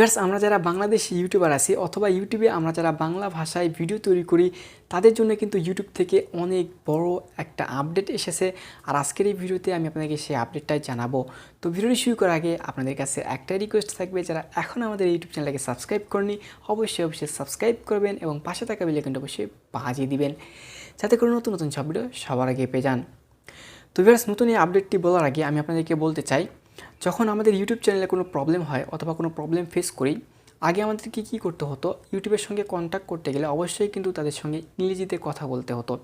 Viewers, আমরা যারা Bangladeshi YouTuber আছি অথবা ইউটিউবে আমরা যারা বাংলা ভাষায় ভিডিও তৈরি করি তাদের জন্য কিন্তু ইউটিউব থেকে অনেক বড় একটা আপডেট এসেছে। আর আজকের এই ভিডিওতে আমি আপনাদেরকে সেই আপডেটটাই জানাবো। তো ভিডিওটি শুরু করার আগে আপনাদের কাছে একটাই রিকোয়েস্ট থাকবে, যারা এখন আমাদের ইউটিউব চ্যানেলকে সাবস্ক্রাইব করেনি অবশ্যই সাবস্ক্রাইব করবেন এবং পাশে থাকা বেল আইকনটা অবশ্যই বাজিয়ে দিবেন, যাতে করে নতুন নতুন সব ভিডিও সবার আগে পেয়ে যান। তো ভিউয়ার্স, নতুন এই আপডেটটি বলার আগে আমি আপনাদেরকে বলতে চাই, যখন আমাদের ইউটিউব চ্যানেলে কোনো প্রবলেম হয় অথবা কোনো প্রবলেম ফেস করি, আগে আমাদেরকে কী করতে হতো, ইউটিউবের সঙ্গে কন্ট্যাক্ট করতে গেলে অবশ্যই কিন্তু তাদের সঙ্গে ইংরেজিতে কথা বলতে হতো।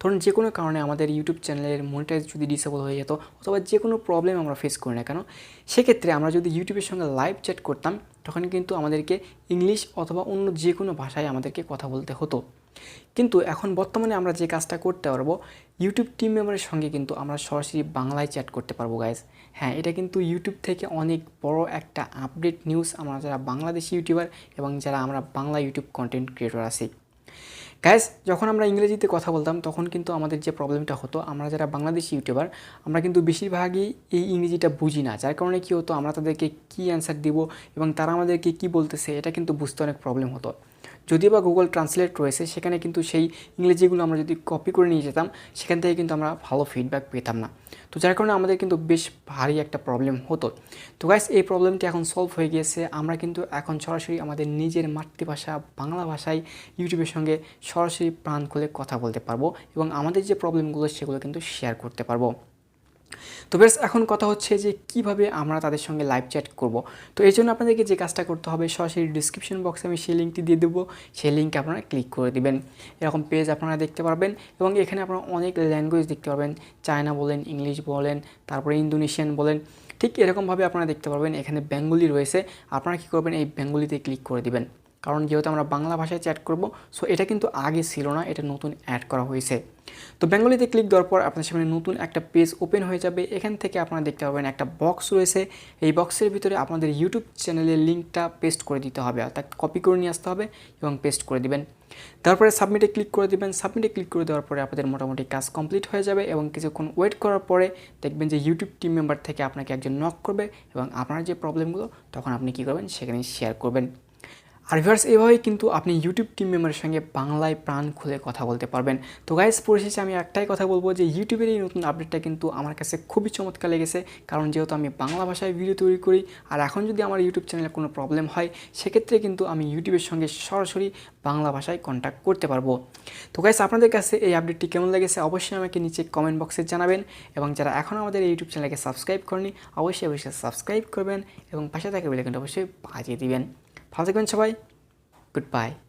ধরুন যে কোনো কারণে আমাদের ইউটিউব চ্যানেলের মনিটাইজ যদি ডিসেবল হয়ে যেত অথবা যে কোনো প্রবলেম আমরা ফেস করি না কেন, সেক্ষেত্রে আমরা যদি ইউটিউবের সঙ্গে লাইভ চ্যাট করতাম তখন কিন্তু আমাদেরকে ইংলিশ অথবা অন্য যে কোনো ভাষায় আমাদেরকে কথা বলতে হতো। কিন্তু এখন বর্তমানে আমরা যে কাজটা করতে পারবো, ইউটিউব টিম মেম্বারের সঙ্গে কিন্তু আমরা সরাসরি বাংলায় চ্যাট করতে পারবো গাইজ। হ্যাঁ, এটা কিন্তু ইউটিউব থেকে অনেক বড় একটা আপডেট নিউজ আমরা যারা বাংলাদেশি ইউটিউবার এবং যারা আমরা বাংলা ইউটিউব কন্টেন্ট ক্রিয়েটর আছি। গাইজ, যখন আমরা ইংরেজিতে কথা বলতাম তখন কিন্তু আমাদের যে প্রবলেমটা হতো, আমরা যারা বাংলাদেশি ইউটিউবার আমরা কিন্তু বেশিরভাগই এই ইংরেজিটা বুঝি না, যার কারণে কী হতো, আমরা তাদেরকে কী অ্যান্সার দিব এবং তারা আমাদেরকে কী বলতেছে এটা কিন্তু বুঝতে অনেক প্রবলেম হতো। যদিও বা গুগল ট্রান্সলেট রয়েছে, সেখানে কিন্তু সেই ইংরেজিগুলো আমরা যদি কপি করে নিয়ে যেতাম সেখান থেকে কিন্তু আমরা ভালো ফিডব্যাক পেতাম না। তো যার কারণে আমাদের কিন্তু বেশ ভারী একটা প্রবলেম হতো। তো গাইস, এই প্রবলেমটি এখন সলভ হয়ে গিয়েছে। আমরা কিন্তু এখন সরাসরি আমাদের নিজের মাতৃভাষা বাংলা ভাষায় ইউটিউবের সঙ্গে সরাসরি প্রাণ খুলে কথা বলতে পারবো এবং আমাদের যে প্রবলেমগুলো সেগুলো কিন্তু শেয়ার করতে পারবো। তো বেশ, এখন কথা হচ্ছে যে কিভাবে আমরা তাদের সঙ্গে লাইভ চ্যাট করব। তো এই জন্য আপনাদেরকে যে কাজটা করতে হবে, সরাসরি ডিসক্রিপশন বক্সে আমি সেই লিঙ্কটি দিয়ে দেবো, সেই লিঙ্কে আপনারা ক্লিক করে দিবেন। এরকম পেজ আপনারা দেখতে পারবেন এবং এখানে আপনারা অনেক ল্যাঙ্গুয়েজ দেখতে পারবেন, চায়না বলেন, ইংলিশ বলেন, তারপরে ইন্দোনেশিয়ান বলেন, ঠিক এরকমভাবে আপনারা দেখতে পারবেন। এখানে বেঙ্গলি রয়েছে, আপনারা কী করবেন, এই বেঙ্গলিতে ক্লিক করে দিবেন, কারণ যেহেতু আমরা বাংলা ভাষায় চ্যাট করব, সো এটা কিন্তু আগে ছিল না, এটা নতুন অ্যাড করা হয়েছে। তো বেঙ্গলিতে ক্লিক দেওয়ার পর আপনার সামনে নতুন একটা পেজ ওপেন হয়ে যাবে। এখান থেকে আপনারা দেখতে পাবেন একটা বক্স রয়েছে, এই বক্সের ভিতরে আপনাদের ইউটিউব চ্যানেলের লিঙ্কটা পেস্ট করে দিতে হবে, অর্থাৎ কপি করে নিয়ে আসতে হবে এবং পেস্ট করে দিবেন। তারপরে সাবমিটে ক্লিক করে দিবেন। সাবমিটে ক্লিক করে দেওয়ার পরে আপনাদের মোটামুটি কাজ কমপ্লিট হয়ে যাবে এবং কিছুক্ষণ ওয়েট করার পরে দেখবেন যে ইউটিউব টিম মেম্বার থেকে আপনাকে একজন নক করবে এবং আপনার যে প্রবলেমগুলো তখন আপনি কী করবেন, সেখানে শেয়ার করবেন। আর ভিউয়ার্স, এভাবেই কিন্তু আপনি ইউটিউব টিম মেম্বারের সঙ্গে বাংলায় প্রাণ খুলে কথা বলতে পারবেন। তো গাইস, পরিশেষে আমি একটাই কথা বলবো যে ইউটিউবের এই নতুন আপডেটটা কিন্তু আমার কাছে খুবই চমৎকার লেগেছে, কারণ যেহেতু আমি বাংলা ভাষায় ভিডিও তৈরি করি আর এখন যদি আমার ইউটিউব চ্যানেলে কোনো প্রবলেম হয় সেক্ষেত্রে কিন্তু আমি ইউটিউবের সঙ্গে সরাসরি বাংলা ভাষায় কন্ট্যাক্ট করতে পারবো। তো গাইস, আপনাদের কাছে এই আপডেটটি কেমন লেগেছে অবশ্যই আমাকে নিচে কমেন্ট বক্সে জানাবেন এবং যারা এখন আমাদের এই ইউটিউব চ্যানেলকে সাবস্ক্রাইব করেনি অবশ্যই সাবস্ক্রাইব করবেন এবং পাশে থাকা বেল আইকনটা অবশ্যই বাজিয়ে দিবেন। ভালো থাকবেন সবাই, goodbye.